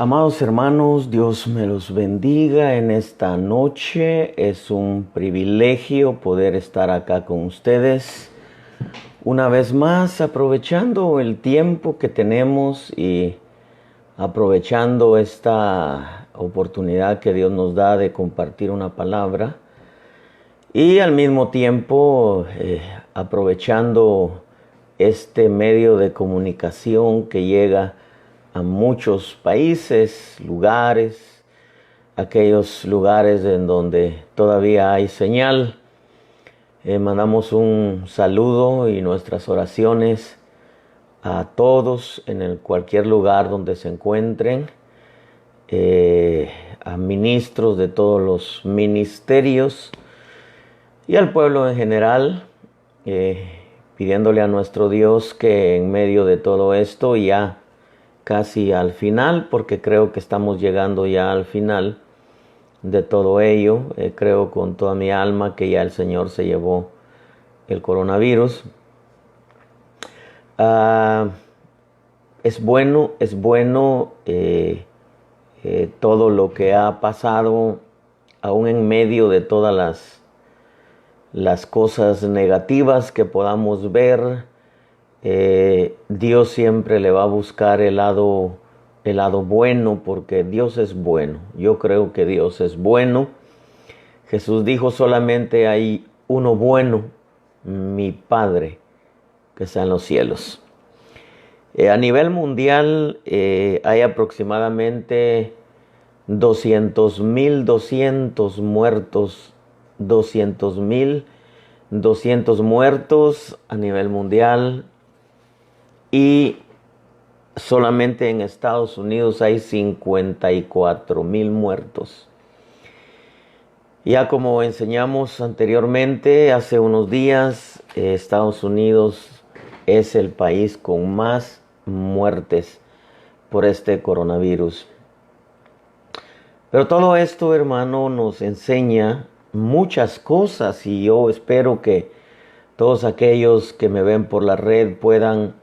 Amados hermanos, Dios me los bendiga en esta noche. Es un privilegio poder estar acá con ustedes. Una vez más, aprovechando el tiempo que tenemos y aprovechando esta oportunidad que Dios nos da de compartir una palabra. Y al mismo tiempo, aprovechando este medio de comunicación que llega a muchos países, lugares, aquellos lugares en donde todavía hay señal. Mandamos un saludo y nuestras oraciones a todos en cualquier lugar donde se encuentren, a ministros de todos los ministerios y al pueblo en general, pidiéndole a nuestro Dios que en medio de todo esto, ya casi al final, porque creo que estamos llegando ya al final de todo ello, creo con toda mi alma que ya el Señor se llevó el coronavirus. Es bueno todo lo que ha pasado, aún en medio de todas las cosas negativas que podamos ver. Dios siempre le va a buscar el lado bueno, porque Dios es bueno. Yo creo que Dios es bueno. Jesús dijo: solamente hay uno bueno, mi Padre que está en los cielos. A nivel mundial hay aproximadamente 200,200 muertos. 200,200 muertos a nivel mundial. Y solamente en Estados Unidos hay 54,000 muertos. Ya como enseñamos anteriormente, hace unos días, Estados Unidos es el país con más muertes por este coronavirus. Pero todo esto, hermano, nos enseña muchas cosas, y yo espero que todos aquellos que me ven por la red puedan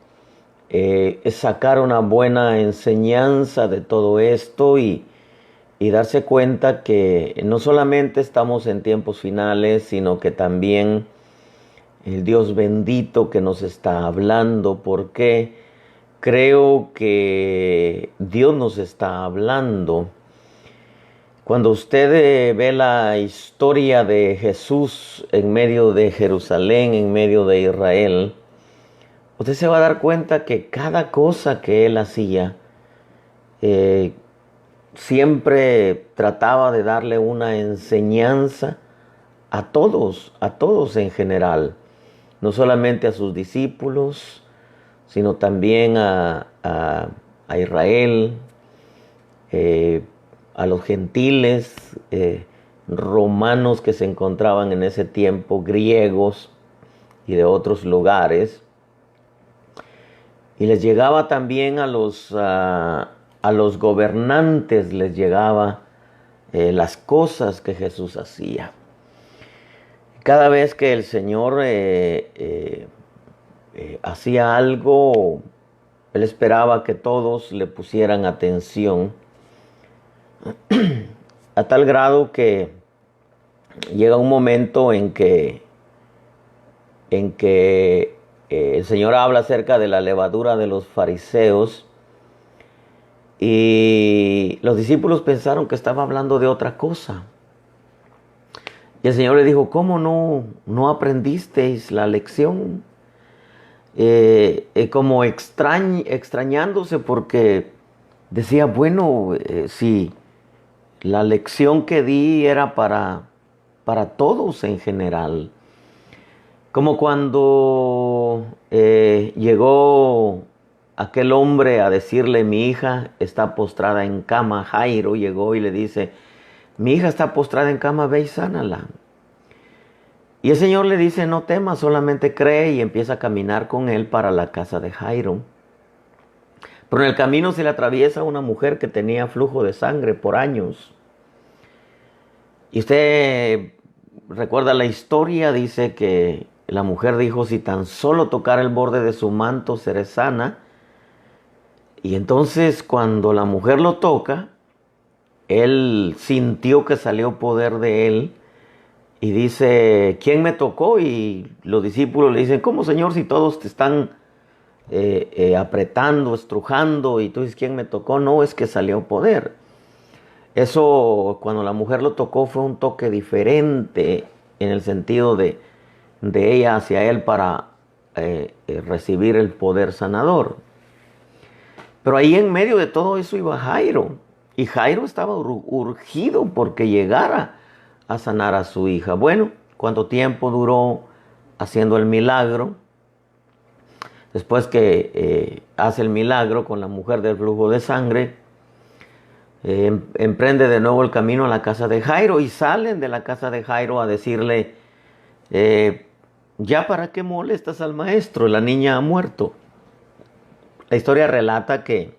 sacar una buena enseñanza de todo esto y darse cuenta que no solamente estamos en tiempos finales, sino que también el Dios bendito que nos está hablando, porque creo que Dios nos está hablando. Cuando usted ve la historia de Jesús en medio de Jerusalén, en medio de Israel, usted se va a dar cuenta que cada cosa que él hacía, siempre trataba de darle una enseñanza a todos en general. No solamente a sus discípulos, sino también a Israel, a los gentiles, romanos que se encontraban en ese tiempo, griegos y de otros lugares. Y les llegaba también a los gobernantes, les llegaba las cosas que Jesús hacía. Cada vez que el Señor hacía algo, Él esperaba que todos le pusieran atención, a tal grado que llega un momento en que el Señor habla acerca de la levadura de los fariseos, y los discípulos pensaron que estaba hablando de otra cosa. Y el Señor le dijo: ¿cómo no aprendisteis la lección? Como extrañándose, porque decía: bueno, si la lección que di era para todos en general. Como cuando llegó aquel hombre a decirle: mi hija está postrada en cama. Jairo llegó y le dice: mi hija está postrada en cama, ve y sánala. Y el Señor le dice: no temas, solamente cree, y empieza a caminar con él para la casa de Jairo. Pero en el camino se le atraviesa una mujer que tenía flujo de sangre por años. Y usted recuerda la historia, dice que la mujer dijo: si tan solo tocara el borde de su manto seré sana. Y entonces cuando la mujer lo toca, él sintió que salió poder de él y dice, ¿quién me tocó? Y los discípulos le dicen, ¿cómo, Señor, si todos te están apretando, estrujando? Y tú dices, ¿quién me tocó? No, es que salió poder. Eso, cuando la mujer lo tocó, fue un toque diferente en el sentido de ella hacia él para recibir el poder sanador. Pero ahí en medio de todo eso iba Jairo. Y Jairo estaba urgido porque llegara a sanar a su hija. Bueno, ¿cuánto tiempo duró haciendo el milagro? Después que hace el milagro con la mujer del flujo de sangre, emprende de nuevo el camino a la casa de Jairo y salen de la casa de Jairo a decirle, ¿ya para qué molestas al maestro? La niña ha muerto. La historia relata que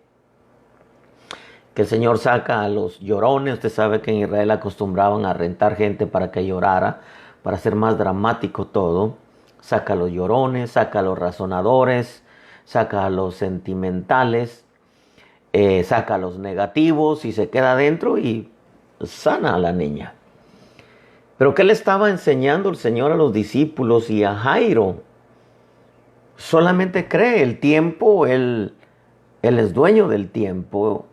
el Señor saca a los llorones. Usted sabe que en Israel acostumbraban a rentar gente para que llorara, para hacer más dramático todo. Saca a los llorones, saca a los razonadores, saca a los sentimentales, saca a los negativos y se queda adentro y sana a la niña. Pero ¿qué le estaba enseñando el Señor a los discípulos y a Jairo? Solamente cree el tiempo, él es dueño del tiempo.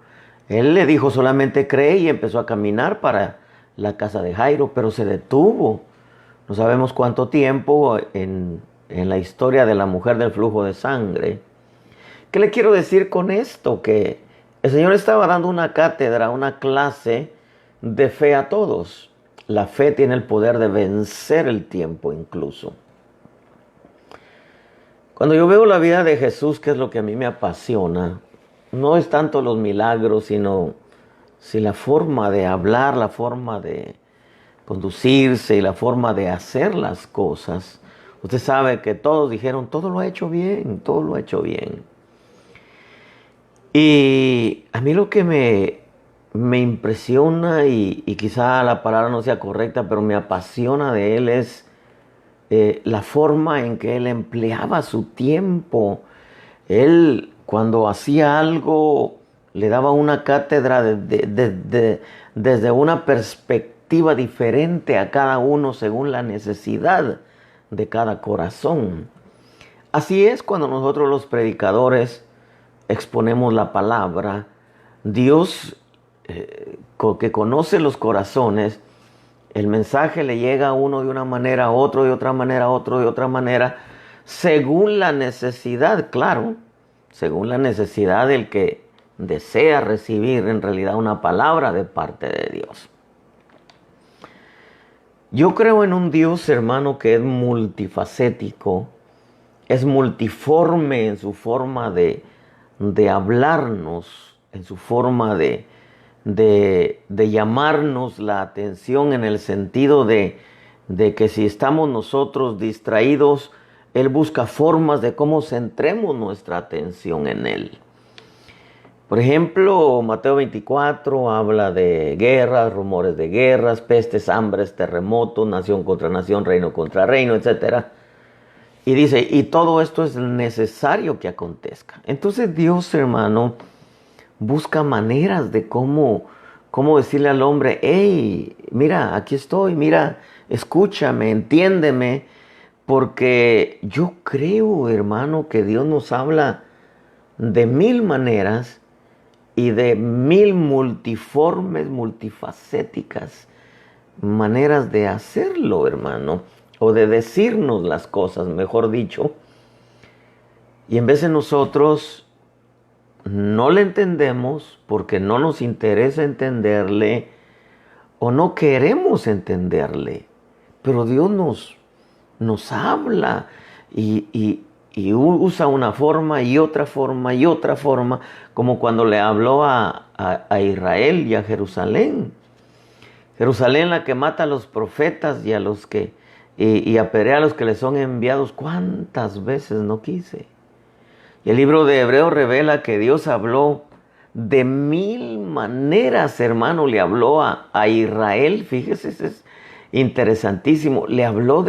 Él le dijo solamente cree y empezó a caminar para la casa de Jairo, pero se detuvo. No sabemos cuánto tiempo en la historia de la mujer del flujo de sangre. ¿Qué le quiero decir con esto? Que el Señor estaba dando una cátedra, una clase de fe a todos. La fe tiene el poder de vencer el tiempo incluso. Cuando yo veo la vida de Jesús, que es lo que a mí me apasiona, no es tanto los milagros, sino si la forma de hablar, la forma de conducirse y la forma de hacer las cosas. Usted sabe que todos dijeron, todo lo ha hecho bien, todo lo ha hecho bien. Y a mí lo que me impresiona, y quizá la palabra no sea correcta, pero me apasiona de él es la forma en que él empleaba su tiempo. Él, cuando hacía algo, le daba una cátedra desde una perspectiva diferente a cada uno según la necesidad de cada corazón. Así es cuando nosotros los predicadores exponemos la palabra. Dios, que conoce los corazones, el mensaje le llega a uno de una manera, a otro de otra manera, a otro de otra manera, según la necesidad, claro, según la necesidad del que desea recibir en realidad una palabra de parte de Dios. Yo creo en un Dios, hermano, que es multifacético, es multiforme en su forma de hablarnos, en su forma de llamarnos la atención, en el sentido de que si estamos nosotros distraídos, Él busca formas de cómo centremos nuestra atención en Él. Por ejemplo, Mateo 24 habla de guerras, rumores de guerras, pestes, hambres, terremotos, nación contra nación, reino contra reino, etc. Y dice, y todo esto es necesario que acontezca. Entonces Dios, hermano, busca maneras de cómo decirle al hombre, hey, mira, aquí estoy, mira, escúchame, entiéndeme, porque yo creo, hermano, que Dios nos habla de mil maneras y de mil multiformes, multifacéticas maneras de hacerlo, hermano, o de decirnos las cosas, mejor dicho. Y en vez de nosotros no le entendemos porque no nos interesa entenderle o no queremos entenderle. Pero Dios nos habla y usa una forma y otra forma y otra forma, como cuando le habló a Israel y a Jerusalén. Jerusalén, la que mata a los profetas y a los que y apedrea a los que le son enviados. ¿Cuántas veces no quise? Y el libro de Hebreos revela que Dios habló de mil maneras, hermano. Le habló a Israel, fíjese, es interesantísimo. Le habló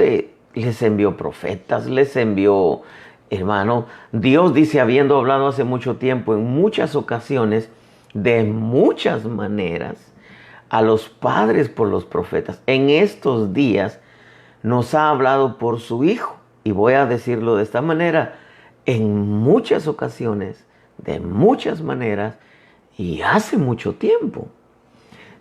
les envió profetas, les envió Hermano, Dios dice, habiendo hablado hace mucho tiempo, en muchas ocasiones, de muchas maneras, a los padres por los profetas. En estos días nos ha hablado por su Hijo. Y voy a decirlo de esta manera, en muchas ocasiones, de muchas maneras, y hace mucho tiempo.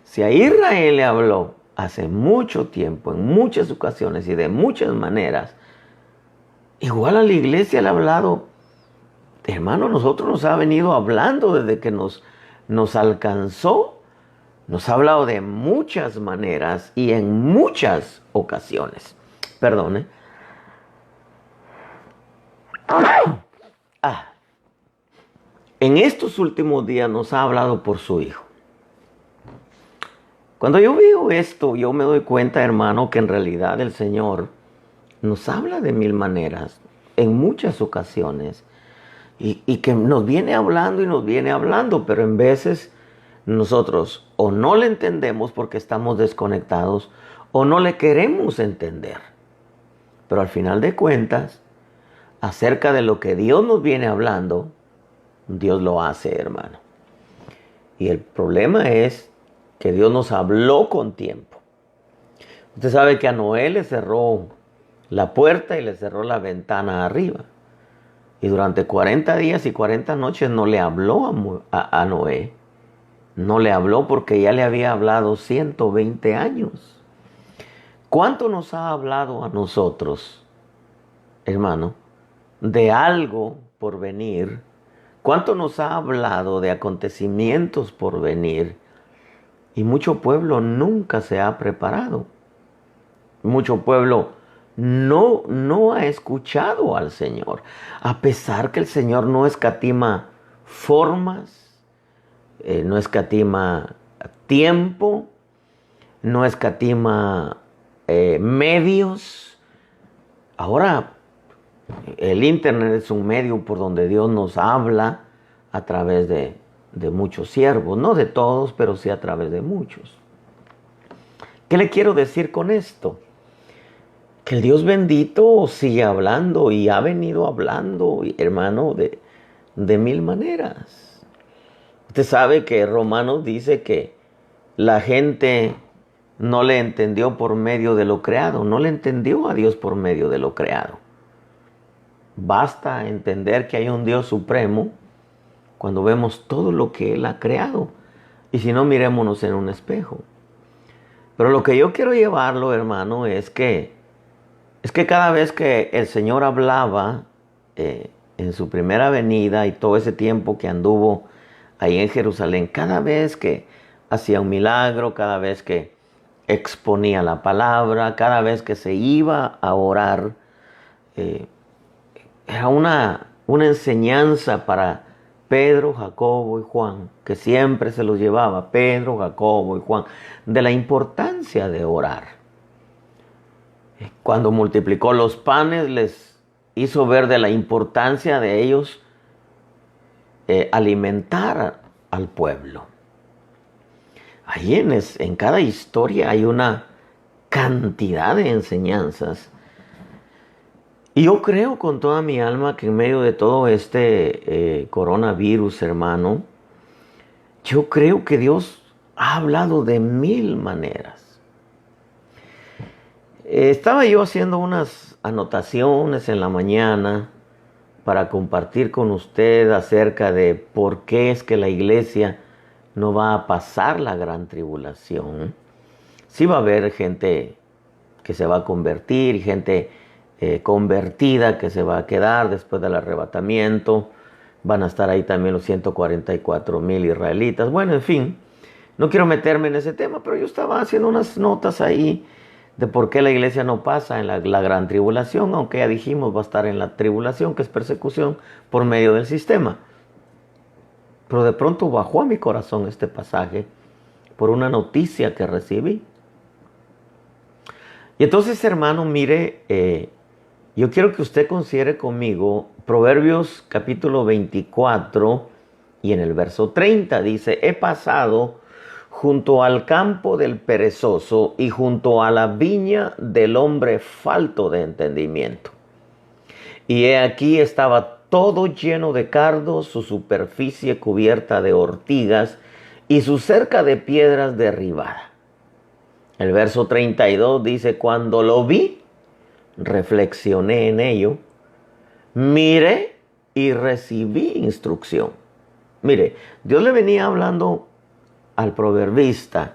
Si a Israel le habló hace mucho tiempo, en muchas ocasiones y de muchas maneras, igual a la iglesia le ha hablado. Hermano, nosotros nos ha venido hablando desde que nos alcanzó. Nos ha hablado de muchas maneras y en muchas ocasiones. Perdone. En estos últimos días nos ha hablado por su Hijo. Cuando yo veo esto, yo me doy cuenta, hermano, que en realidad el Señor nos habla de mil maneras, en muchas ocasiones, y que nos viene hablando y nos viene hablando, pero en veces nosotros o no le entendemos porque estamos desconectados o no le queremos entender. Pero al final de cuentas, acerca de lo que Dios nos viene hablando, Dios lo hace, hermano. Y el problema es que Dios nos habló con tiempo. Usted sabe que a Noé le cerró la puerta y le cerró la ventana arriba. Y durante 40 días y 40 noches no le habló a Noé. No le habló porque ya le había hablado 120 años. ¿Cuánto nos ha hablado a nosotros, hermano, de algo por venir? ¿Cuánto nos ha hablado de acontecimientos por venir? Y mucho pueblo nunca se ha preparado. Mucho pueblo no ha escuchado al Señor. A pesar que el Señor no escatima formas, no escatima tiempo, no escatima medios. Ahora el internet es un medio por donde Dios nos habla a través de muchos siervos, no de todos, pero sí a través de muchos. ¿Qué le quiero decir con esto? Que el Dios bendito sigue hablando y ha venido hablando, hermano, de mil maneras. Usted sabe que Romanos dice que la gente no le entendió por medio de lo creado, no le entendió a Dios por medio de lo creado. Basta entender que hay un Dios supremo cuando vemos todo lo que Él ha creado. Y si no, mirémonos en un espejo. Pero lo que yo quiero llevarlo, hermano, es que cada vez que el Señor hablaba en su primera venida y todo ese tiempo que anduvo ahí en Jerusalén, cada vez que hacía un milagro, cada vez que exponía la palabra, cada vez que se iba a orar, era una enseñanza para Pedro, Jacobo y Juan, que siempre se los llevaba, Pedro, Jacobo y Juan, de la importancia de orar. Cuando multiplicó los panes, les hizo ver de la importancia de ellos alimentar al pueblo. Ahí en cada historia hay una cantidad de enseñanzas. Y yo creo con toda mi alma que en medio de todo este coronavirus, hermano, yo creo que Dios ha hablado de mil maneras. Estaba yo haciendo unas anotaciones en la mañana para compartir con usted acerca de por qué es que la iglesia no va a pasar la gran tribulación. Sí va a haber gente que se va a convertir y gente convertida que se va a quedar después del arrebatamiento. Van a estar ahí también los 144,000 israelitas. Bueno, en fin, no quiero meterme en ese tema, pero yo estaba haciendo unas notas ahí de por qué la iglesia no pasa en la gran tribulación, aunque ya dijimos va a estar en la tribulación, que es persecución por medio del sistema. Pero de pronto bajó a mi corazón este pasaje por una noticia que recibí. Y entonces, hermano, mire, yo quiero que usted considere conmigo Proverbios capítulo 24 y en el verso 30 dice: he pasado junto al campo del perezoso y junto a la viña del hombre falto de entendimiento. Y he aquí estaba todo lleno de cardos, su superficie cubierta de ortigas y su cerca de piedras derribada. El verso 32 dice, cuando lo vi, reflexioné en ello, miré y recibí instrucción. Mire, Dios le venía hablando al proverbista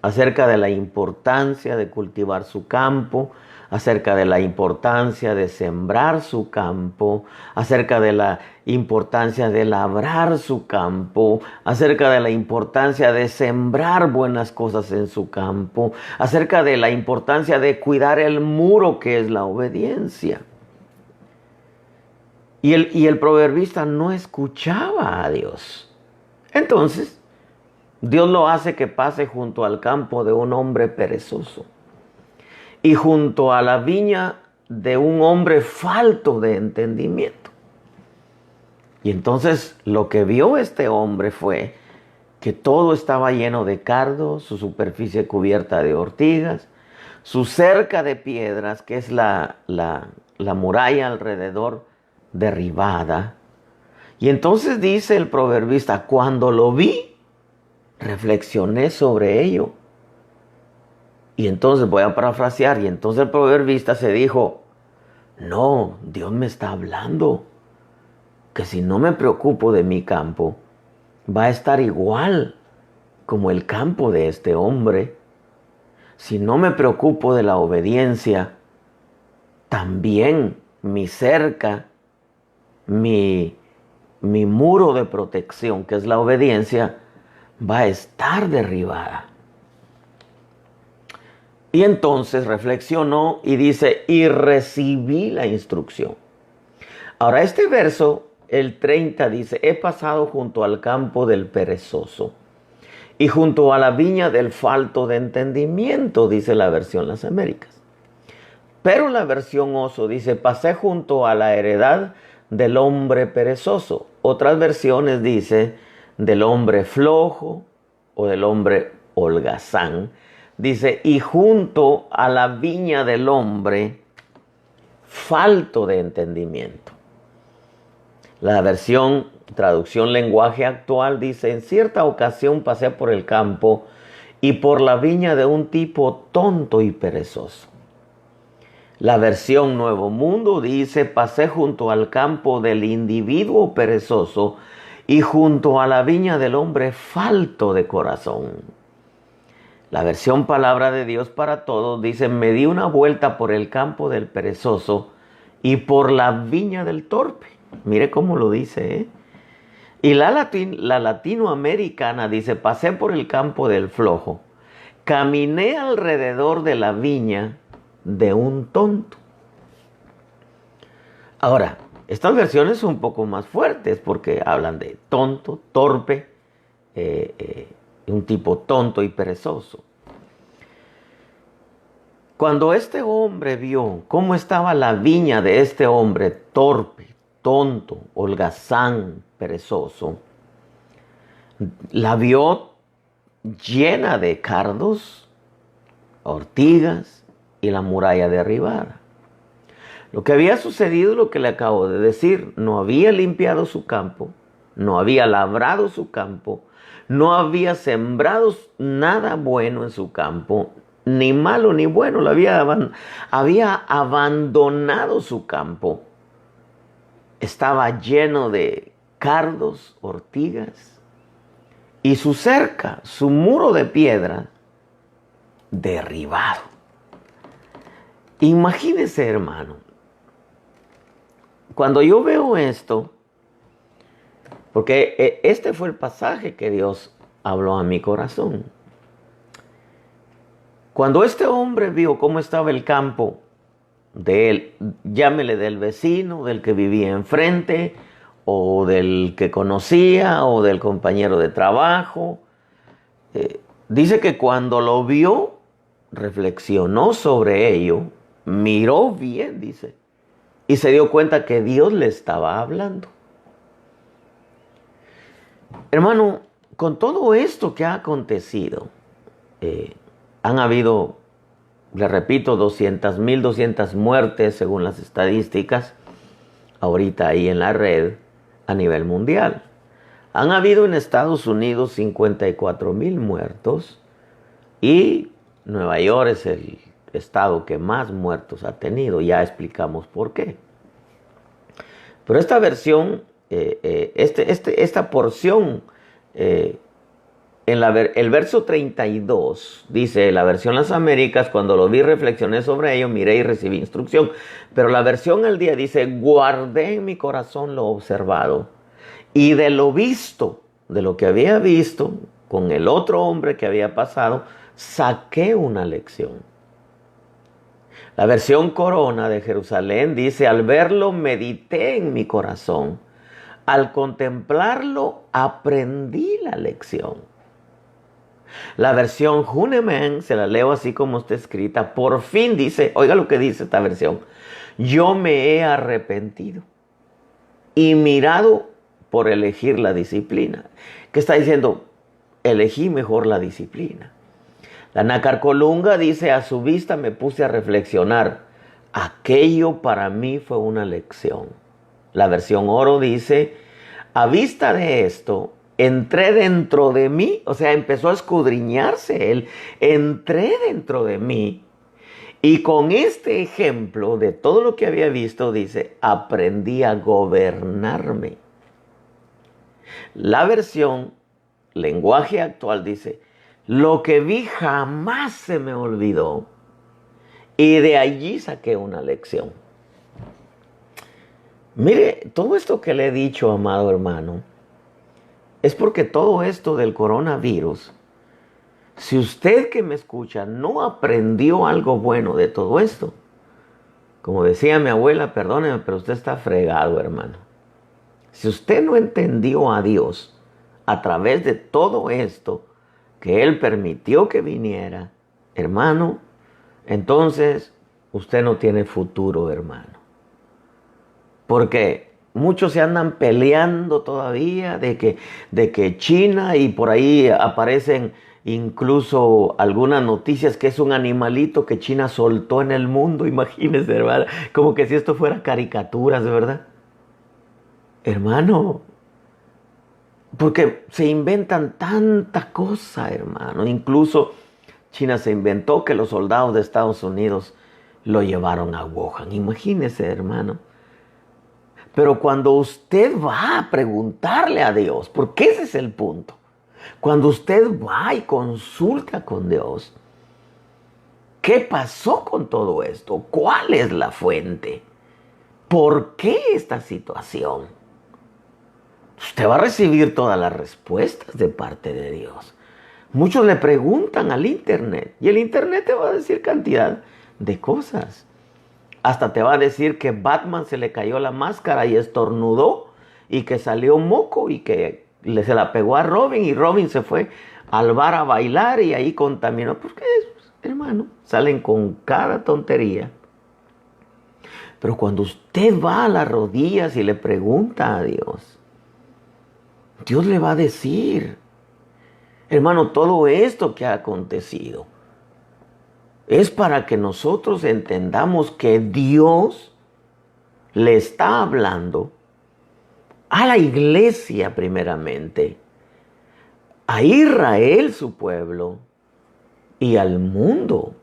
acerca de la importancia de cultivar su campo, acerca de la importancia de sembrar su campo, acerca de la importancia de labrar su campo, acerca de la importancia de sembrar buenas cosas en su campo, acerca de la importancia de cuidar el muro que es la obediencia. Y el proverbista no escuchaba a Dios. Entonces, Dios lo hace que pase junto al campo de un hombre perezoso y junto a la viña de un hombre falto de entendimiento. Y entonces lo que vio este hombre fue que todo estaba lleno de cardos, su superficie cubierta de ortigas, su cerca de piedras, que es la muralla alrededor, derribada. Y entonces dice el proverbista, cuando lo vi, reflexioné sobre ello. Y entonces voy a parafrasear, y entonces el proverbista se dijo, no, Dios me está hablando, que si no me preocupo de mi campo, va a estar igual como el campo de este hombre. Si no me preocupo de la obediencia, también mi cerca, mi muro de protección, que es la obediencia, va a estar derribada. Y entonces reflexionó y dice, y recibí la instrucción. Ahora este verso, el 30 dice, he pasado junto al campo del perezoso y junto a la viña del falto de entendimiento, dice la versión Las Américas. Pero la versión Oso dice, pasé junto a la heredad del hombre perezoso. Otras versiones dice, del hombre flojo o del hombre holgazán. Dice, y junto a la viña del hombre falto de entendimiento. La versión, traducción lenguaje actual, dice, en cierta ocasión pasé por el campo y por la viña de un tipo tonto y perezoso. La versión Nuevo Mundo dice, pasé junto al campo del individuo perezoso y junto a la viña del hombre falto de corazón. La versión Palabra de Dios para Todos dice, me di una vuelta por el campo del perezoso y por la viña del torpe. Mire cómo lo dice, ¿eh? Y la latinoamericana dice, pasé por el campo del flojo, caminé alrededor de la viña de un tonto. Ahora, estas versiones son un poco más fuertes porque hablan de tonto, torpe, un tipo tonto y perezoso. Cuando este hombre vio cómo estaba la viña de este hombre torpe, tonto, holgazán, perezoso, la vio llena de cardos, ortigas y la muralla derribada. Lo que había sucedido es lo que le acabo de decir. No había limpiado su campo, no había labrado su campo, no había sembrado nada bueno en su campo, ni malo ni bueno. Había abandonado su campo. Estaba lleno de cardos, ortigas, y su cerca, su muro de piedra, derribado. Imagínese, hermano, cuando yo veo esto, porque este fue el pasaje que Dios habló a mi corazón. Cuando este hombre vio cómo estaba el campo de él, llámele del vecino, del que vivía enfrente, o del que conocía, o del compañero de trabajo, dice que cuando lo vio, reflexionó sobre ello, miró bien, dice, y se dio cuenta que Dios le estaba hablando. Hermano, con todo esto que ha acontecido, han habido, le repito, 200 muertes según las estadísticas. ahorita ahí en la red a nivel mundial. Han habido en Estados Unidos 54,000 muertos y Nueva York es el estado que más muertos ha tenido. Ya explicamos por qué. Pero esta versión, esta porción, el verso 32 dice, la versión Las Américas, cuando lo vi reflexioné sobre ello, miré y recibí instrucción. Pero la versión al día dice, guardé en mi corazón lo observado. Y de lo visto, de lo que había visto con el otro hombre que había pasado, saqué una lección. La versión Corona de Jerusalén dice, al verlo medité en mi corazón. Al contemplarlo aprendí la lección. La versión Hunemen, se la leo así como está escrita, por fin dice, oiga lo que dice esta versión, yo me he arrepentido y mirado por elegir la disciplina. ¿Qué está diciendo? Elegí mejor la disciplina. La Nácar Colunga dice, a su vista me puse a reflexionar. Aquello para mí fue una lección. La versión Oro dice, a vista de esto, entré dentro de mí, o sea, empezó a escudriñarse él, entré dentro de mí y con este ejemplo de todo lo que había visto, dice, aprendí a gobernarme. La versión lenguaje actual dice, lo que vi jamás se me olvidó y de allí saqué una lección. Mire, todo esto que le he dicho, amado hermano, es porque todo esto del coronavirus, si usted que me escucha no aprendió algo bueno de todo esto, como decía mi abuela, perdóneme, pero usted está fregado, hermano. Si usted no entendió a Dios a través de todo esto que Él permitió que viniera, hermano, entonces usted no tiene futuro, hermano. Porque muchos se andan peleando todavía de que China, y por ahí aparecen incluso algunas noticias que es un animalito que China soltó en el mundo, imagínense, hermano, como que si esto fuera caricaturas, ¿verdad? Hermano, porque se inventan tanta cosa, hermano. Incluso China se inventó que los soldados de Estados Unidos lo llevaron a Wuhan. Imagínese, hermano. Pero cuando usted va a preguntarle a Dios, porque ese es el punto, cuando usted va y consulta con Dios, ¿qué pasó con todo esto? ¿Cuál es la fuente? ¿Por qué esta situación? Usted va a recibir todas las respuestas de parte de Dios. Muchos le preguntan al internet y el internet te va a decir cantidad de cosas. Hasta te va a decir que Batman se le cayó la máscara y estornudó y que salió moco y que se la pegó a Robin y Robin se fue al bar a bailar y ahí contaminó. Porque, hermano, salen con cada tontería. Pero cuando usted va a las rodillas y le pregunta a Dios, Dios le va a decir, hermano, todo esto que ha acontecido es para que nosotros entendamos que Dios le está hablando a la iglesia primeramente, a Israel su pueblo y al mundo.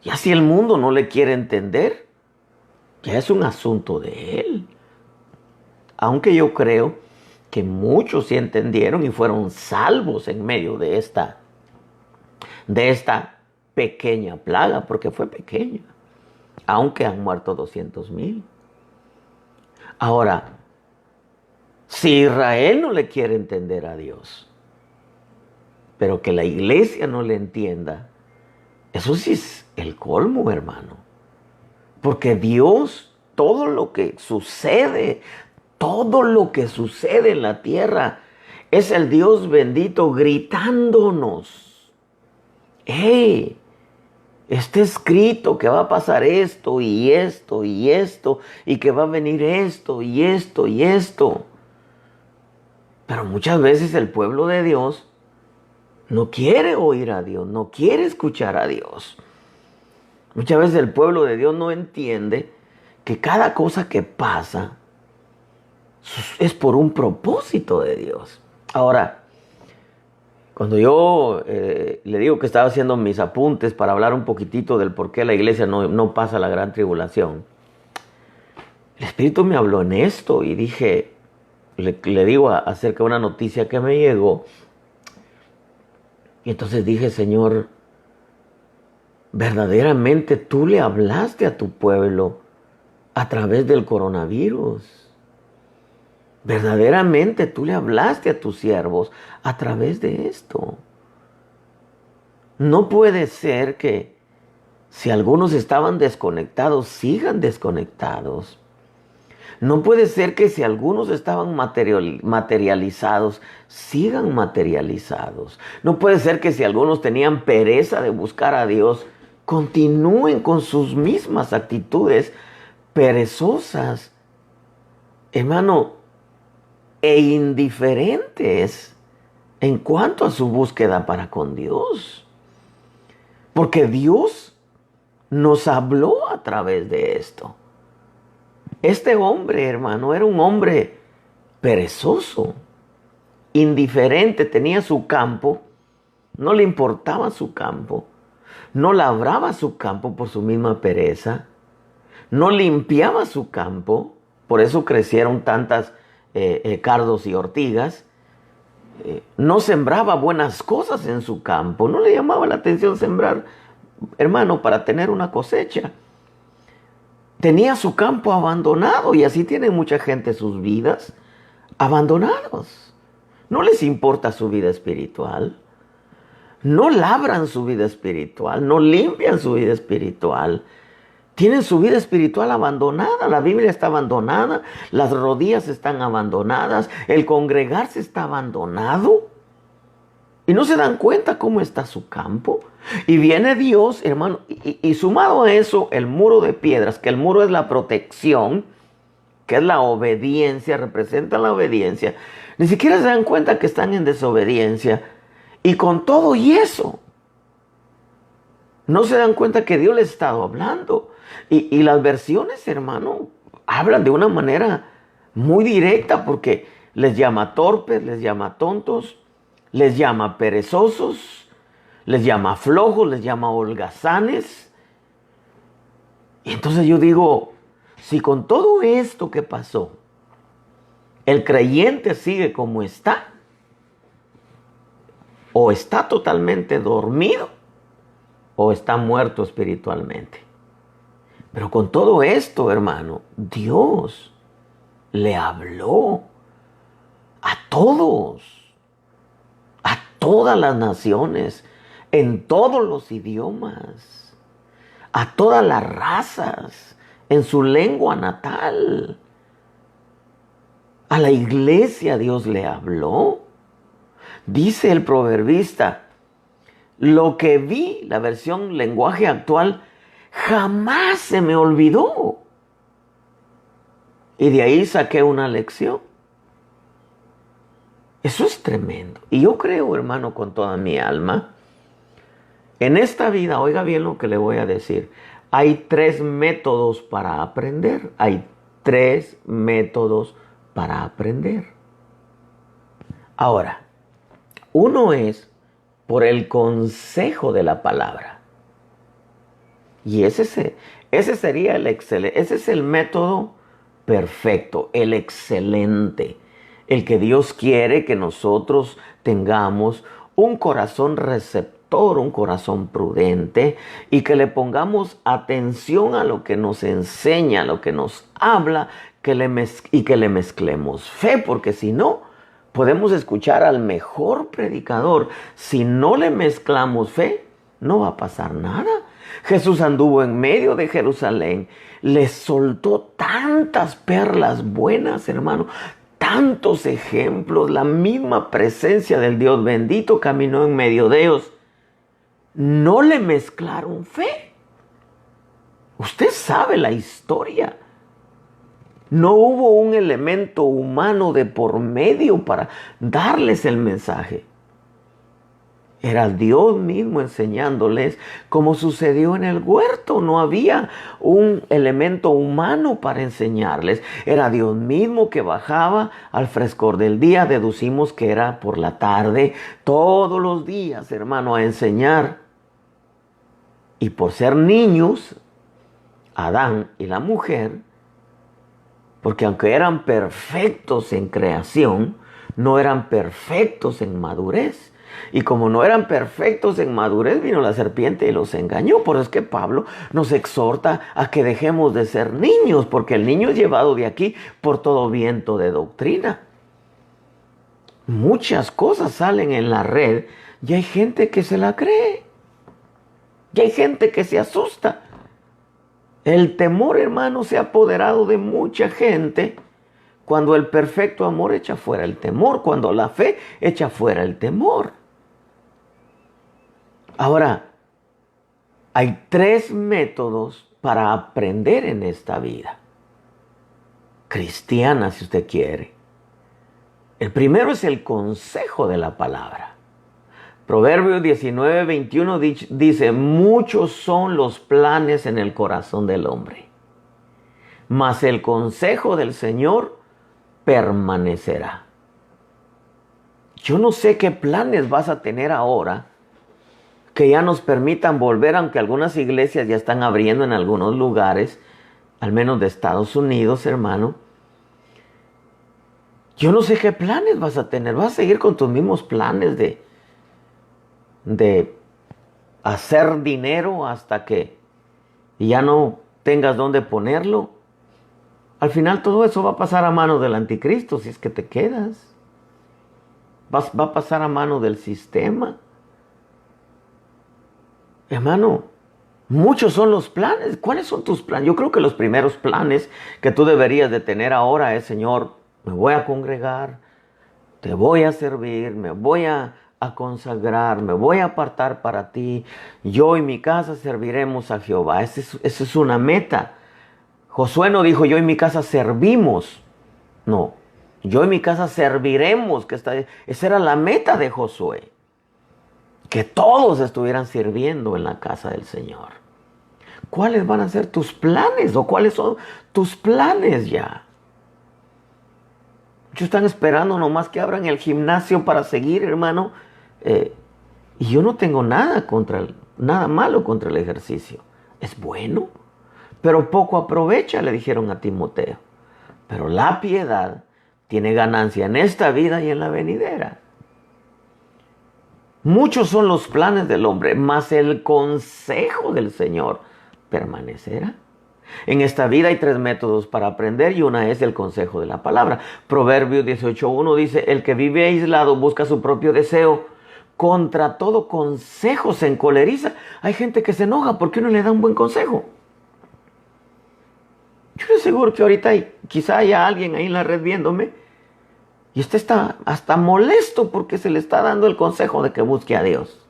Ya si el mundo no le quiere entender, ya es un asunto de él. Aunque yo creo que muchos sí entendieron y fueron salvos en medio de esta pequeña plaga, porque fue pequeña, aunque han muerto 200,000. Ahora, si Israel no le quiere entender a Dios, pero que la iglesia no le entienda, eso sí es el colmo, hermano. Porque Dios, todo lo que sucede en la tierra, es el Dios bendito gritándonos. ¡Hey! Está escrito que va a pasar esto y esto y esto, y que va a venir esto y esto y esto. Pero muchas veces el pueblo de Dios no quiere oír a Dios, no quiere escuchar a Dios. Muchas veces el pueblo de Dios no entiende que cada cosa que pasa es por un propósito de Dios. Ahora, cuando yo le digo que estaba haciendo mis apuntes para hablar un poquitito del por qué la iglesia no pasa la gran tribulación, el Espíritu me habló en esto y dije, le digo acerca de una noticia que me llegó. Y entonces dije, Señor, verdaderamente tú le hablaste a tu pueblo a través del coronavirus. Verdaderamente tú le hablaste a tus siervos a través de esto. No puede ser que si algunos estaban desconectados, sigan desconectados. No puede ser que si algunos estaban materializados, sigan materializados. No puede ser que si algunos tenían pereza de buscar a Dios, continúen con sus mismas actitudes perezosas, hermano, e indiferentes en cuanto a su búsqueda para con Dios. Porque Dios nos habló a través de esto. Este hombre, hermano, era un hombre perezoso, indiferente, tenía su campo, no le importaba su campo, no labraba su campo por su misma pereza, no limpiaba su campo, por eso crecieron tantas cardos y ortigas, no sembraba buenas cosas en su campo, no le llamaba la atención sembrar, hermano, para tener una cosecha. Tenía su campo abandonado y así tiene mucha gente sus vidas abandonados. No les importa su vida espiritual. No labran su vida espiritual. No limpian su vida espiritual. Tienen su vida espiritual abandonada. La Biblia está abandonada. Las rodillas están abandonadas. El congregarse está abandonado. Y no se dan cuenta cómo está su campo. Y viene Dios, hermano, y sumado a eso, el muro de piedras, que el muro es la protección, que es la obediencia, representa la obediencia. Ni siquiera se dan cuenta que están en desobediencia. Y con todo y eso, no se dan cuenta que Dios les ha estado hablando. Y las versiones, hermano, hablan de una manera muy directa porque les llama torpes, les llama tontos, les llama perezosos, les llama flojos, les llama holgazanes. Y entonces yo digo, si con todo esto que pasó, el creyente sigue como está, o está totalmente dormido, o está muerto espiritualmente. Pero con todo esto, hermano, Dios le habló a todos, a todas las naciones, en todos los idiomas, a todas las razas, en su lengua natal. A la iglesia Dios le habló. Dice el proverbista, lo que vi, la versión lenguaje actual, jamás se me olvidó. Y de ahí saqué una lección. Eso es tremendo. Y yo creo, hermano, con toda mi alma, en esta vida, oiga bien lo que le voy a decir, hay 3 métodos para aprender. Hay 3 métodos para aprender. Ahora, uno es por el consejo de la palabra. Y ese sería el excelente, ese es el método perfecto, el excelente, el que Dios quiere que nosotros tengamos un corazón receptor, un corazón prudente y que le pongamos atención a lo que nos enseña, a lo que nos habla y que le mezclemos fe, porque si no, podemos escuchar al mejor predicador. Si no le mezclamos fe, no va a pasar nada. Jesús anduvo en medio de Jerusalén, les soltó tantas perlas buenas, hermano, tantos ejemplos, la misma presencia del Dios bendito caminó en medio de ellos. No le mezclaron fe. Usted sabe la historia. No hubo un elemento humano de por medio para darles el mensaje. Era Dios mismo enseñándoles, como sucedió en el huerto. No había un elemento humano para enseñarles. Era Dios mismo que bajaba al frescor del día. Deducimos que era por la tarde, todos los días, hermano, a enseñar. Y por ser niños, Adán y la mujer, porque aunque eran perfectos en creación, no eran perfectos en madurez. Y como no eran perfectos en madurez, vino la serpiente y los engañó. Por eso es que Pablo nos exhorta a que dejemos de ser niños, porque el niño es llevado de aquí por todo viento de doctrina. Muchas cosas salen en la red y hay gente que se la cree. Y hay gente que se asusta. El temor, hermano, se ha apoderado de mucha gente cuando el perfecto amor echa fuera el temor, cuando la fe echa fuera el temor. Ahora, hay 3 métodos para aprender en esta vida cristiana, si usted quiere. El primero es el consejo de la palabra. Proverbios 19:21 dice, muchos son los planes en el corazón del hombre, mas el consejo del Señor permanecerá. Yo no sé qué planes vas a tener ahora que ya nos permitan volver, aunque algunas iglesias ya están abriendo en algunos lugares, al menos de Estados Unidos, hermano. Yo no sé qué planes vas a tener. ¿Vas a seguir con tus mismos planes de hacer dinero hasta que ya no tengas dónde ponerlo? Al final todo eso va a pasar a manos del anticristo si es que te quedas. Va a pasar a manos del sistema. Hermano, muchos son los planes. ¿Cuáles son tus planes? Yo creo que los primeros planes que tú deberías de tener ahora es, Señor, me voy a congregar, te voy a servir, me voy a consagrar, me voy a apartar para ti. Yo y mi casa serviremos a Jehová. Esa es una meta. Josué no dijo, yo y mi casa servimos. No, yo y mi casa serviremos. Esa era la meta de Josué. Que todos estuvieran sirviendo en la casa del Señor. ¿Cuáles van a ser tus planes? ¿O cuáles son tus planes ya? Muchos están esperando nomás que abran el gimnasio para seguir, hermano. Y yo no tengo nada malo contra el ejercicio. Es bueno, pero poco aprovecha, le dijeron a Timoteo. Pero la piedad tiene ganancia en esta vida y en la venidera. Muchos son los planes del hombre, mas el consejo del Señor permanecerá. En esta vida hay 3 métodos para aprender y una es el consejo de la palabra. Proverbios 18:1 dice, el que vive aislado busca su propio deseo, contra todo consejo se encoleriza. Hay gente que se enoja porque uno le da un buen consejo. Yo estoy seguro que ahorita quizá haya alguien ahí en la red viéndome y usted está hasta molesto porque se le está dando el consejo de que busque a Dios.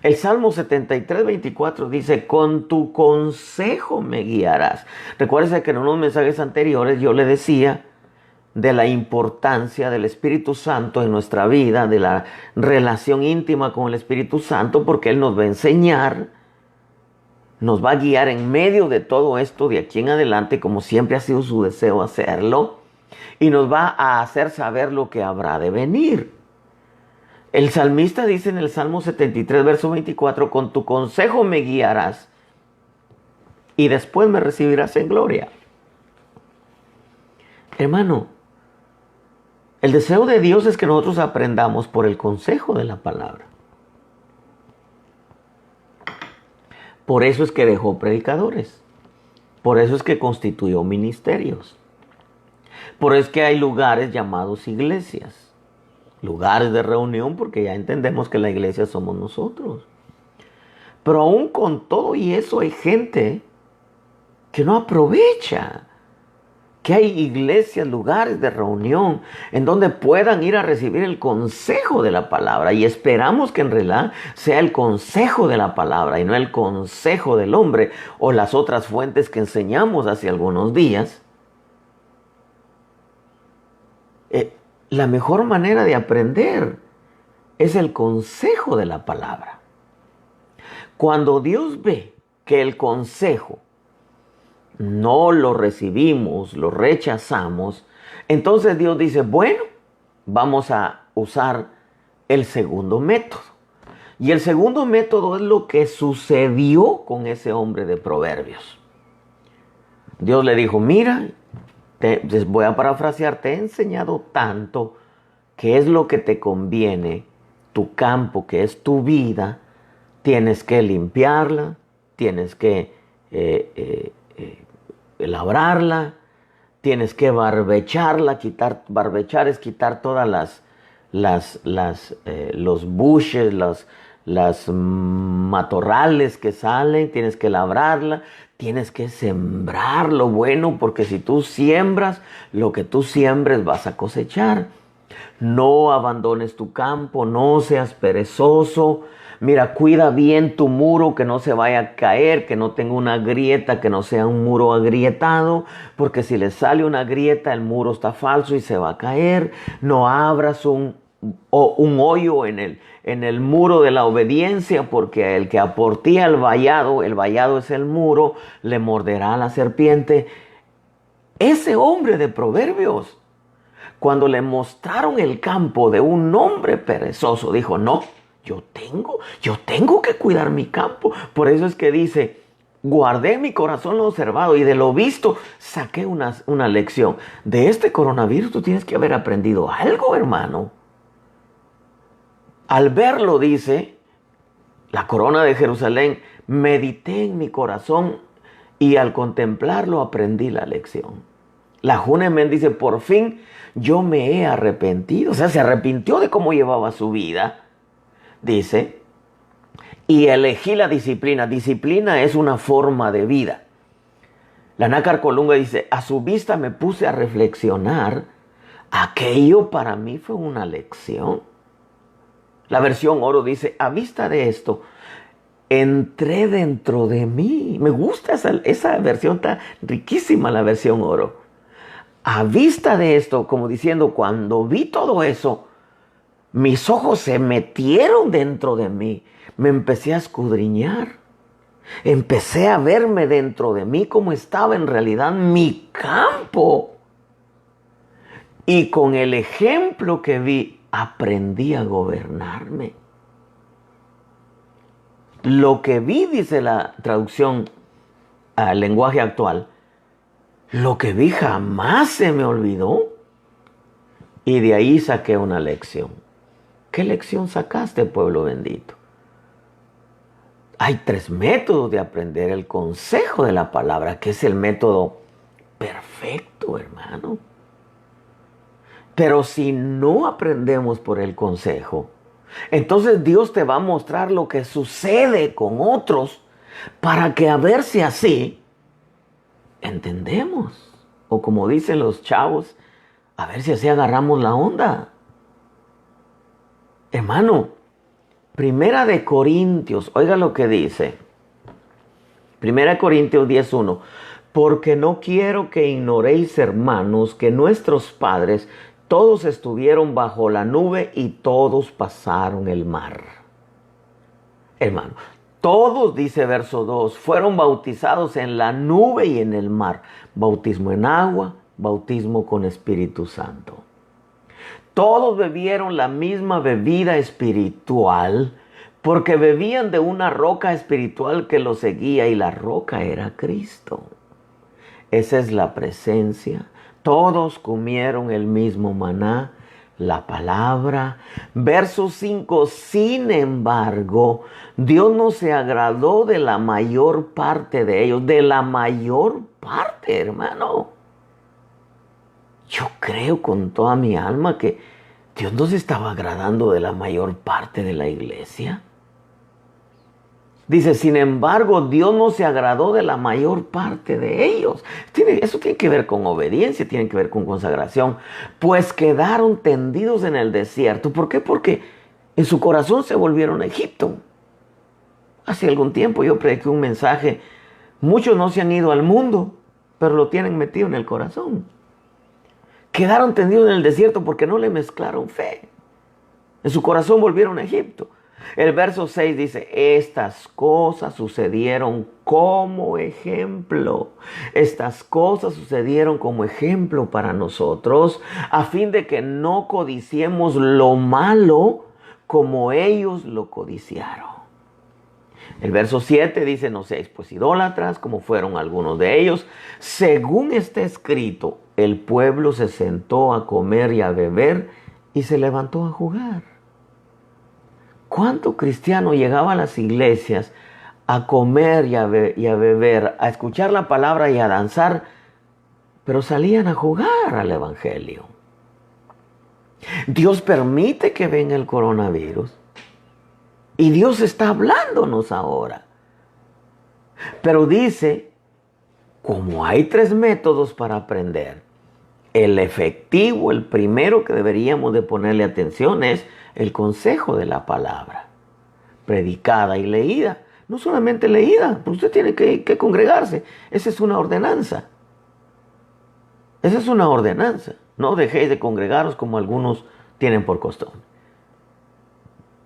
El Salmo 73:24 dice, con tu consejo me guiarás. Recuérdese que en unos mensajes anteriores yo le decía de la importancia del Espíritu Santo en nuestra vida, de la relación íntima con el Espíritu Santo, porque Él nos va a enseñar, nos va a guiar en medio de todo esto de aquí en adelante, como siempre ha sido su deseo hacerlo. Y nos va a hacer saber lo que habrá de venir. El salmista dice en el Salmo 73, verso 24, con tu consejo me guiarás y después me recibirás en gloria. Hermano, el deseo de Dios es que nosotros aprendamos por el consejo de la palabra. Por eso es que dejó predicadores. Por eso es que constituyó ministerios. Por eso es que hay lugares llamados iglesias, lugares de reunión, porque ya entendemos que la iglesia somos nosotros. Pero aún con todo y eso hay gente que no aprovecha, que hay iglesias, lugares de reunión en donde puedan ir a recibir el consejo de la palabra, y esperamos que en realidad sea el consejo de la palabra y no el consejo del hombre o las otras fuentes que enseñamos hace algunos días. La mejor manera de aprender es el consejo de la palabra. Cuando Dios ve que el consejo no lo recibimos, lo rechazamos, entonces Dios dice, bueno, vamos a usar el segundo método. Y el segundo método es lo que sucedió con ese hombre de Proverbios. Dios le dijo, mira, les voy a parafrasear, te he enseñado tanto que es lo que te conviene, tu campo, que es tu vida, tienes que limpiarla, tienes que labrarla, tienes que barbecharla, barbechar es quitar todas los bushes, las matorrales que salen, tienes que labrarla, tienes que sembrar lo bueno, porque si tú siembras, lo que tú siembres vas a cosechar. No abandones tu campo, no seas perezoso. Mira, cuida bien tu muro, que no se vaya a caer, que no tenga una grieta, que no sea un muro agrietado, porque si le sale una grieta, el muro está falso y se va a caer. No abras un hoyo en el muro de la obediencia, porque el que aportía el vallado es el muro, le morderá a la serpiente. Ese hombre de Proverbios, cuando le mostraron el campo de un hombre perezoso, dijo, no, yo tengo que cuidar mi campo. Por eso es que dice, guardé mi corazón lo observado y de lo visto saqué una lección. De este coronavirus tú tienes que haber aprendido algo, hermano. Al verlo, dice, la corona de Jerusalén, medité en mi corazón y al contemplarlo aprendí la lección. La Junemen dice, por fin yo me he arrepentido. O sea, se arrepintió de cómo llevaba su vida. Dice, y elegí la disciplina. Disciplina es una forma de vida. La Nácar Colunga dice, a su vista me puse a reflexionar. Aquello para mí fue una lección. La versión oro dice, a vista de esto, entré dentro de mí. Me gusta esa versión, está riquísima la versión oro. A vista de esto, como diciendo, cuando vi todo eso, mis ojos se metieron dentro de mí. Me empecé a escudriñar. Empecé a verme dentro de mí como estaba en realidad mi campo. Y con el ejemplo que vi, aprendí a gobernarme. Lo que vi, dice la traducción al lenguaje actual, lo que vi jamás se me olvidó. Y de ahí saqué una lección. ¿Qué lección sacaste, pueblo bendito? Hay 3 métodos de aprender el consejo de la palabra, que es el método perfecto, hermano. Pero si no aprendemos por el consejo, entonces Dios te va a mostrar lo que sucede con otros para que a ver si así entendemos. O como dicen los chavos, a ver si así agarramos la onda. Hermano, Primera de Corintios, oiga lo que dice. Primera de Corintios 10:1. Porque no quiero que ignoréis, hermanos, que nuestros padres todos estuvieron bajo la nube y todos pasaron el mar. Hermano, todos, dice verso 2, fueron bautizados en la nube y en el mar. Bautismo en agua, bautismo con Espíritu Santo. Todos bebieron la misma bebida espiritual porque bebían de una roca espiritual que los seguía y la roca era Cristo. Esa es la presencia. Todos comieron el mismo maná, la palabra. Verso 5, sin embargo, Dios no se agradó de la mayor parte de ellos, de la mayor parte, hermano. Yo creo con toda mi alma que Dios no se estaba agradando de la mayor parte de la iglesia. Dice, sin embargo, Dios no se agradó de la mayor parte de ellos. Eso tiene que ver con obediencia, tiene que ver con consagración. Pues quedaron tendidos en el desierto. ¿Por qué? Porque en su corazón se volvieron a Egipto. Hace algún tiempo yo prediqué un mensaje. Muchos no se han ido al mundo, pero lo tienen metido en el corazón. Quedaron tendidos en el desierto porque no le mezclaron fe. En su corazón volvieron a Egipto. El verso 6 dice, estas cosas sucedieron como ejemplo. Estas cosas sucedieron como ejemplo para nosotros, a fin de que no codiciemos lo malo como ellos lo codiciaron. El verso 7 dice, no seáis pues idólatras, como fueron algunos de ellos. Según está escrito, el pueblo se sentó a comer y a beber y se levantó a jugar. ¿Cuánto cristiano llegaba a las iglesias a comer y a beber, a escuchar la palabra y a danzar, pero salían a jugar al evangelio? Dios permite que venga el coronavirus y Dios está hablándonos ahora. Pero dice, como hay 3 métodos para aprender, el efectivo, el primero que deberíamos de ponerle atención es el consejo de la palabra, predicada y leída. No solamente leída, pues usted tiene que congregarse. Esa es una ordenanza. Esa es una ordenanza. No dejéis de congregaros como algunos tienen por costumbre.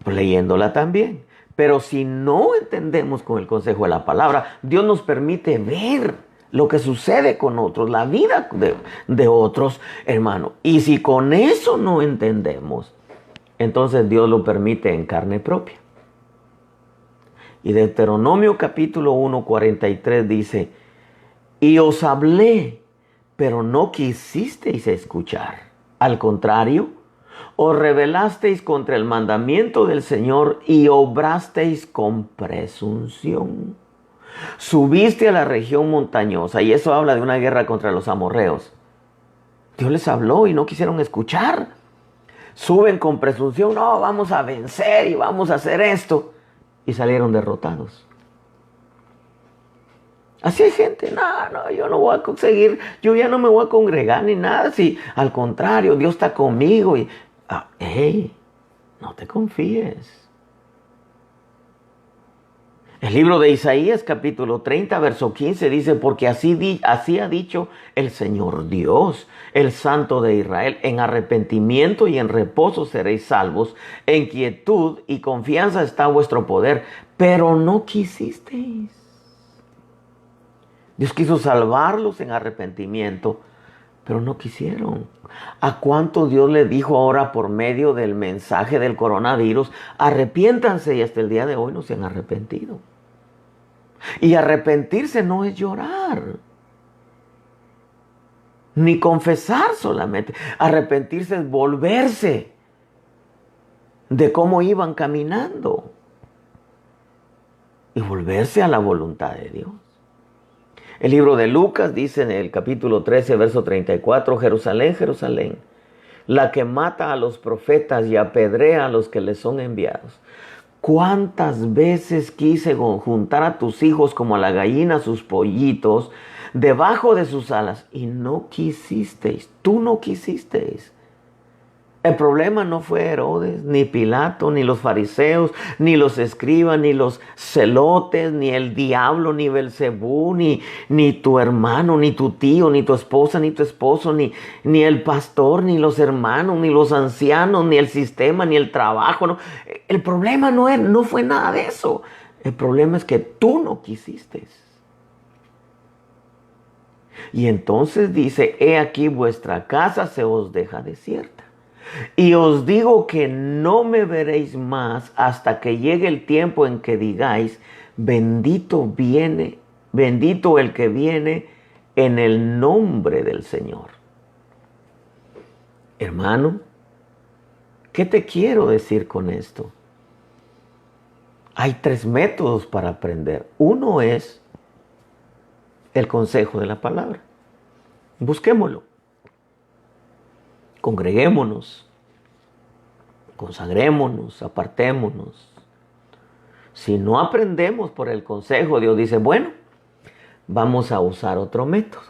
Pues leyéndola también. Pero si no entendemos con el consejo de la palabra, Dios nos permite ver lo que sucede con otros, la vida de otros, hermano. Y si con eso no entendemos, entonces Dios lo permite en carne propia. Y Deuteronomio capítulo 1, 43 dice, y os hablé, pero no quisisteis escuchar. Al contrario, os rebelasteis contra el mandamiento del Señor y obrasteis con presunción. Subiste a la región montañosa, y eso habla de una guerra contra los amorreos. Dios les habló y no quisieron escuchar. Suben con presunción, no, vamos a vencer y vamos a hacer esto. Y salieron derrotados. Así hay gente, no, yo no voy a conseguir, yo ya no me voy a congregar ni nada. Si al contrario, Dios está conmigo. Y, no te confíes. El libro de Isaías capítulo 30 verso 15 dice, porque así ha dicho el Señor Dios, el Santo de Israel, en arrepentimiento y en reposo seréis salvos, en quietud y confianza está vuestro poder, pero no quisisteis. Dios quiso salvarlos en arrepentimiento, pero no quisieron. ¿A cuánto Dios le dijo ahora por medio del mensaje del coronavirus? Arrepiéntanse, y hasta el día de hoy no se han arrepentido. Y arrepentirse no es llorar, ni confesar solamente. Arrepentirse es volverse de cómo iban caminando y volverse a la voluntad de Dios. El libro de Lucas dice en el capítulo 13, verso 34, Jerusalén, Jerusalén, la que mata a los profetas y apedrea a los que les son enviados. ¿Cuántas veces quise juntar a tus hijos como a la gallina sus pollitos debajo de sus alas? Y no quisisteis, tú no quisisteis. El problema no fue Herodes, ni Pilato, ni los fariseos, ni los escribas, ni los celotes, ni el diablo, ni Belcebú, ni tu hermano, ni tu tío, ni tu esposa, ni tu esposo, ni el pastor, ni los hermanos, ni los ancianos, ni el sistema, ni el trabajo. No. El problema no fue nada de eso. El problema es que tú no quisiste. Y entonces dice, he aquí vuestra casa se os deja desierta. Y os digo que no me veréis más hasta que llegue el tiempo en que digáis, bendito el que viene en el nombre del Señor. Hermano, ¿qué te quiero decir con esto? Hay 3 métodos para aprender. Uno es el consejo de la palabra. Busquémoslo. Congreguémonos, consagrémonos, apartémonos. Si no aprendemos por el consejo, Dios dice, bueno, vamos a usar otro método.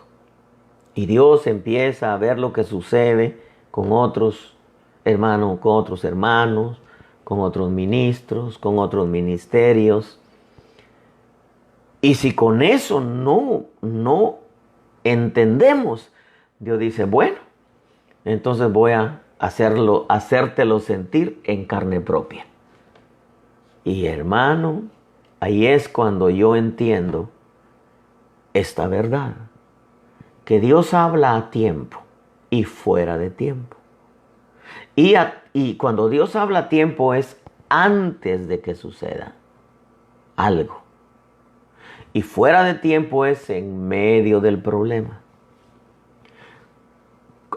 Y Dios empieza a ver lo que sucede con otros hermanos, con otros ministros, con otros ministerios. Y si con eso no entendemos, Dios dice, bueno, entonces voy a hacértelo sentir en carne propia. Y hermano, ahí es cuando yo entiendo esta verdad, que Dios habla a tiempo y fuera de tiempo. Y cuando Dios habla a tiempo es antes de que suceda algo. Y fuera de tiempo es en medio del problema.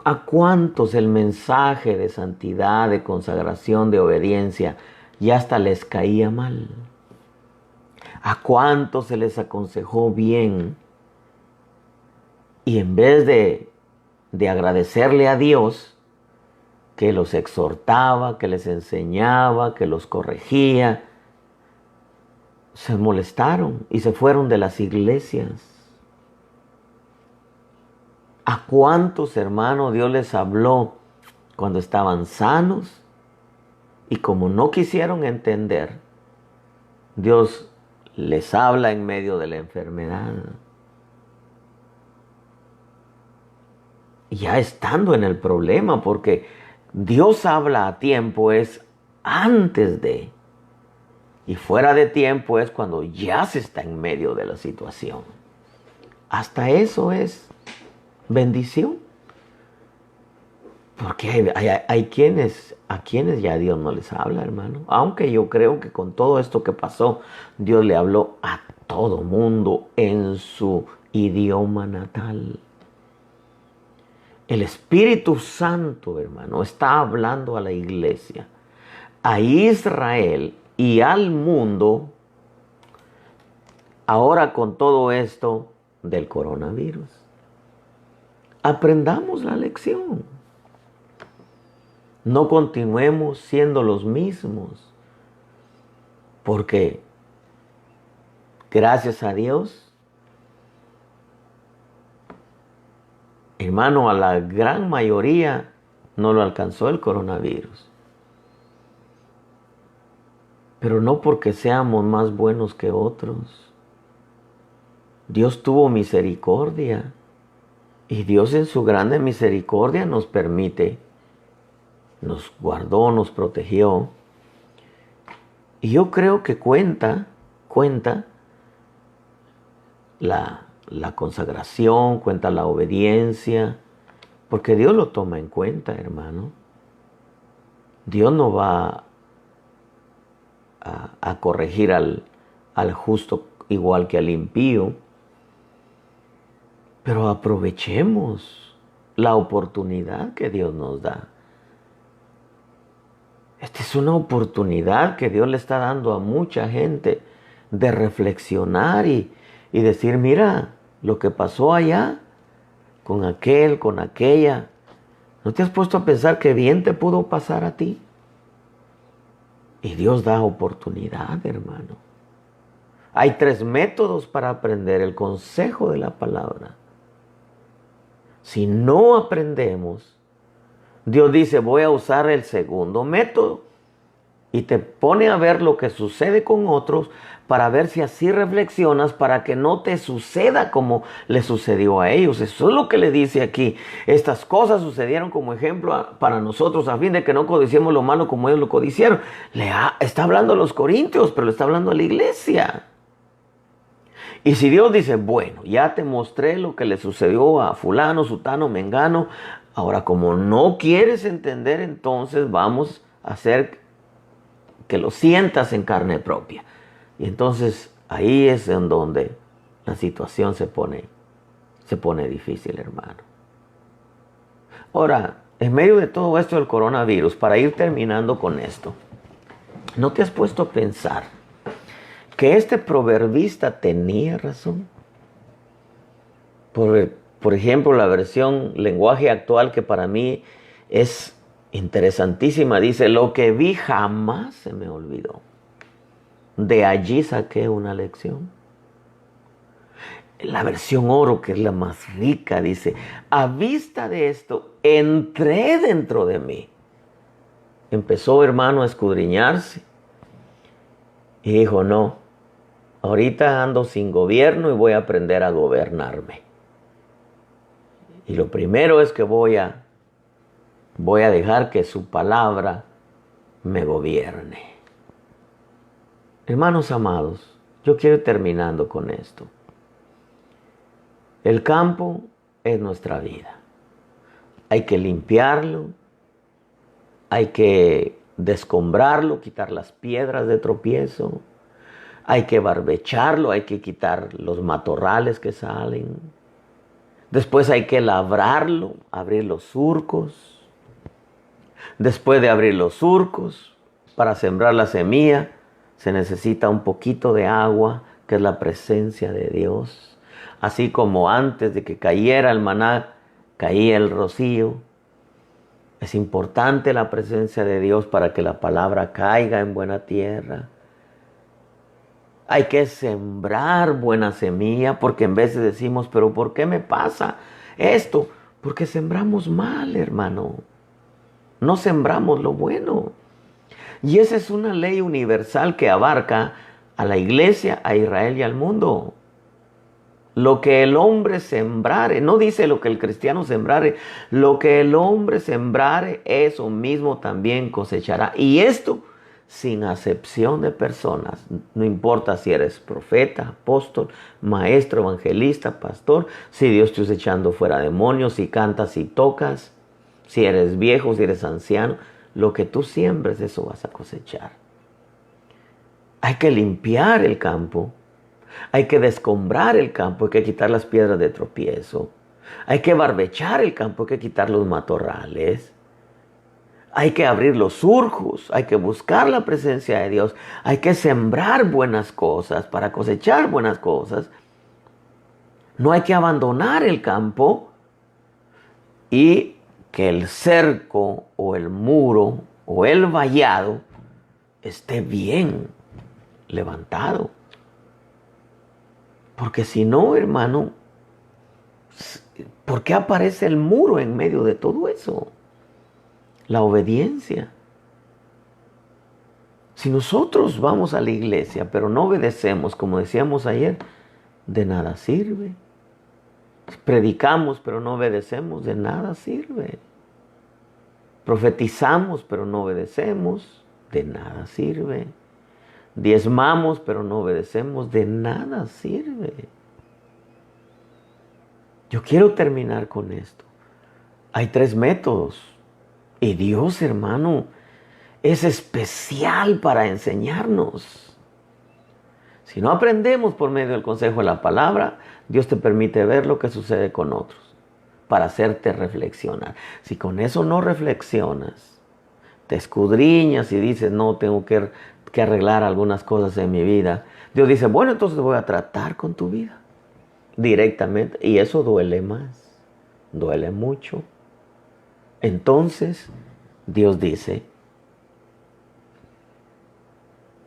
¿A cuántos el mensaje de santidad, de consagración, de obediencia ya hasta les caía mal? ¿A cuántos se les aconsejó bien? Y en vez de agradecerle a Dios, que los exhortaba, que les enseñaba, que los corregía, se molestaron y se fueron de las iglesias. ¿A cuántos hermanos Dios les habló cuando estaban sanos? Y como no quisieron entender, Dios les habla en medio de la enfermedad. Ya estando en el problema, porque Dios habla a tiempo es antes de, y fuera de tiempo es cuando ya se está en medio de la situación. Hasta eso es bendición. Porque hay quienes, a quienes ya Dios no les habla, hermano. Aunque yo creo que con todo esto que pasó, Dios le habló a todo mundo en su idioma natal. El Espíritu Santo, hermano, está hablando a la iglesia, a Israel y al mundo, ahora con todo esto del coronavirus. Aprendamos la lección. No continuemos siendo los mismos, porque gracias a Dios, hermano, a la gran mayoría no lo alcanzó el coronavirus. Pero no porque seamos más buenos que otros. Dios tuvo misericordia. Y Dios en su grande misericordia nos permite, nos guardó, nos protegió. Y yo creo que cuenta la consagración, cuenta la obediencia, porque Dios lo toma en cuenta, hermano. Dios no va a corregir al justo igual que al impío, pero aprovechemos la oportunidad que Dios nos da. Esta es una oportunidad que Dios le está dando a mucha gente de reflexionar y decir, mira, lo que pasó allá, con aquel, con aquella, ¿no te has puesto a pensar que bien te pudo pasar a ti? Y Dios da oportunidad, hermano. Hay 3 métodos para aprender el consejo de la palabra. Si no aprendemos, Dios dice, voy a usar el segundo método. Y te pone a ver lo que sucede con otros para ver si así reflexionas para que no te suceda como le sucedió a ellos. Eso es lo que le dice aquí. Estas cosas sucedieron como ejemplo para nosotros a fin de que no codiciemos lo malo como ellos lo codiciaron. Está hablando a los corintios, pero le está hablando a la iglesia. Y si Dios dice, bueno, ya te mostré lo que le sucedió a fulano, sutano, mengano, ahora como no quieres entender, entonces vamos a hacer que lo sientas en carne propia. Y entonces ahí es en donde la situación se pone difícil, hermano. Ahora, en medio de todo esto del coronavirus, para ir terminando con esto, ¿no te has puesto a pensar que este proverbista tenía razón? Por ejemplo, la versión lenguaje actual, que para mí es interesantísima, dice, lo que vi jamás se me olvidó. De allí saqué una lección. La versión oro, que es la más rica, dice, a vista de esto, entré dentro de mí. Empezó, hermano, a escudriñarse. Y dijo, no, ahorita ando sin gobierno y voy a aprender a gobernarme. Y lo primero es que voy a Voy a dejar que su palabra me gobierne. Hermanos amados, yo quiero ir terminando con esto. El campo es nuestra vida. Hay que limpiarlo, hay que descombrarlo, quitar las piedras de tropiezo, hay que barbecharlo, hay que quitar los matorrales que salen. Después hay que labrarlo, abrir los surcos. Después de abrir los surcos, para sembrar la semilla, se necesita un poquito de agua, que es la presencia de Dios. Así como antes de que cayera el maná, caía el rocío. Es importante la presencia de Dios para que la palabra caiga en buena tierra. Hay que sembrar buena semilla, porque en veces decimos, pero ¿por qué me pasa esto? Porque sembramos mal, hermano. No sembramos lo bueno. Y esa es una ley universal que abarca a la iglesia, a Israel y al mundo. Lo que el hombre sembrare, no dice lo que el cristiano sembrare, lo que el hombre sembrare, eso mismo también cosechará. Y esto sin acepción de personas. No importa si eres profeta, apóstol, maestro, evangelista, pastor, si Dios te está echando fuera demonios, si cantas, si tocas, si eres viejo, si eres anciano, lo que tú siembres, eso vas a cosechar. Hay que limpiar el campo. Hay que descombrar el campo, hay que quitar las piedras de tropiezo. Hay que barbechar el campo, hay que quitar los matorrales. Hay que abrir los surcos, hay que buscar la presencia de Dios. Hay que sembrar buenas cosas para cosechar buenas cosas. No hay que abandonar el campo y que el cerco o el muro o el vallado esté bien levantado. Porque si no, hermano, ¿por qué aparece el muro en medio de todo eso? La obediencia. Si nosotros vamos a la iglesia, pero no obedecemos, como decíamos ayer, de nada sirve. Predicamos, pero no obedecemos, de nada sirve. Profetizamos, pero no obedecemos, de nada sirve. Diezmamos, pero no obedecemos, de nada sirve. Yo quiero terminar con esto. Hay 3 métodos. Y Dios, hermano, es especial para enseñarnos. Si no aprendemos por medio del consejo de la palabra, Dios te permite ver lo que sucede con otros, para hacerte reflexionar. Si con eso no reflexionas, te escudriñas y dices, no, tengo que arreglar algunas cosas en mi vida, Dios dice, bueno, entonces voy a tratar con tu vida directamente. Y eso duele más, duele mucho. Entonces Dios dice,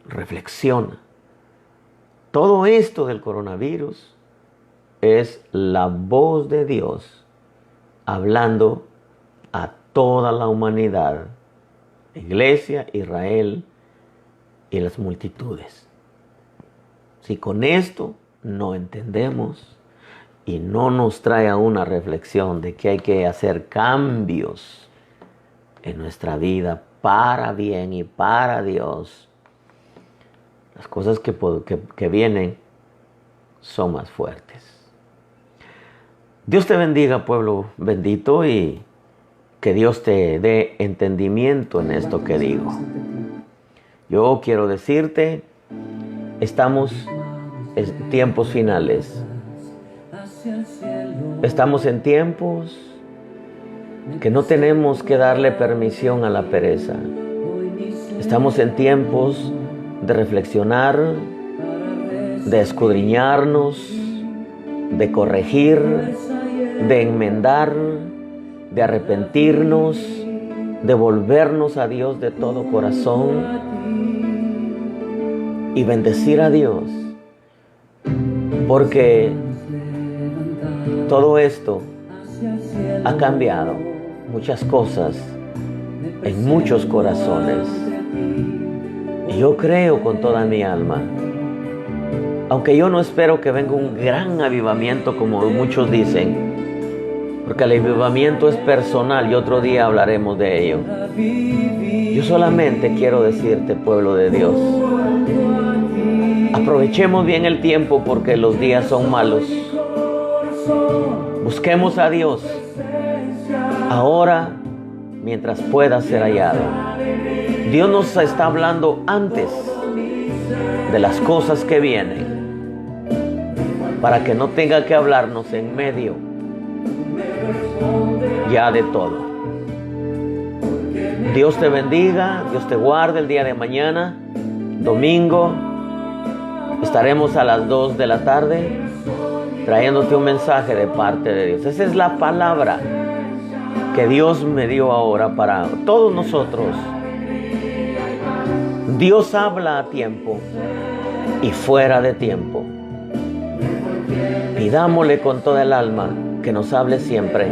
reflexiona. Todo esto del coronavirus es la voz de Dios hablando a toda la humanidad, Iglesia, Israel y las multitudes. Si con esto no entendemos y no nos trae a una reflexión de que hay que hacer cambios en nuestra vida para bien y para Dios, las cosas que vienen son más fuertes. Dios te bendiga, pueblo bendito, y que Dios te dé entendimiento en esto que digo. Yo quiero decirte, estamos en tiempos finales. Estamos en tiempos que no tenemos que darle permisión a la pereza. Estamos en tiempos de reflexionar, de escudriñarnos, de corregir, de enmendar, de arrepentirnos, de volvernos a Dios de todo corazón y bendecir a Dios. Porque todo esto ha cambiado muchas cosas en muchos corazones. Y yo creo con toda mi alma, aunque yo no espero que venga un gran avivamiento como muchos dicen, porque el avivamiento es personal y otro día hablaremos de ello. Yo solamente quiero decirte, pueblo de Dios, aprovechemos bien el tiempo porque los días son malos. Busquemos a Dios ahora mientras pueda ser hallado. Dios nos está hablando antes de las cosas que vienen, para que no tenga que hablarnos en medio ya de todo. Dios te bendiga, Dios te guarde. El día de mañana, domingo, estaremos a las 2 de la tarde trayéndote un mensaje de parte de Dios. Esa es la palabra que Dios me dio ahora para todos nosotros. Dios habla a tiempo y fuera de tiempo. Pidámosle con toda el alma que nos hable siempre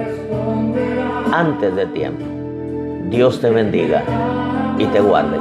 antes de tiempo. Dios te bendiga y te guarde.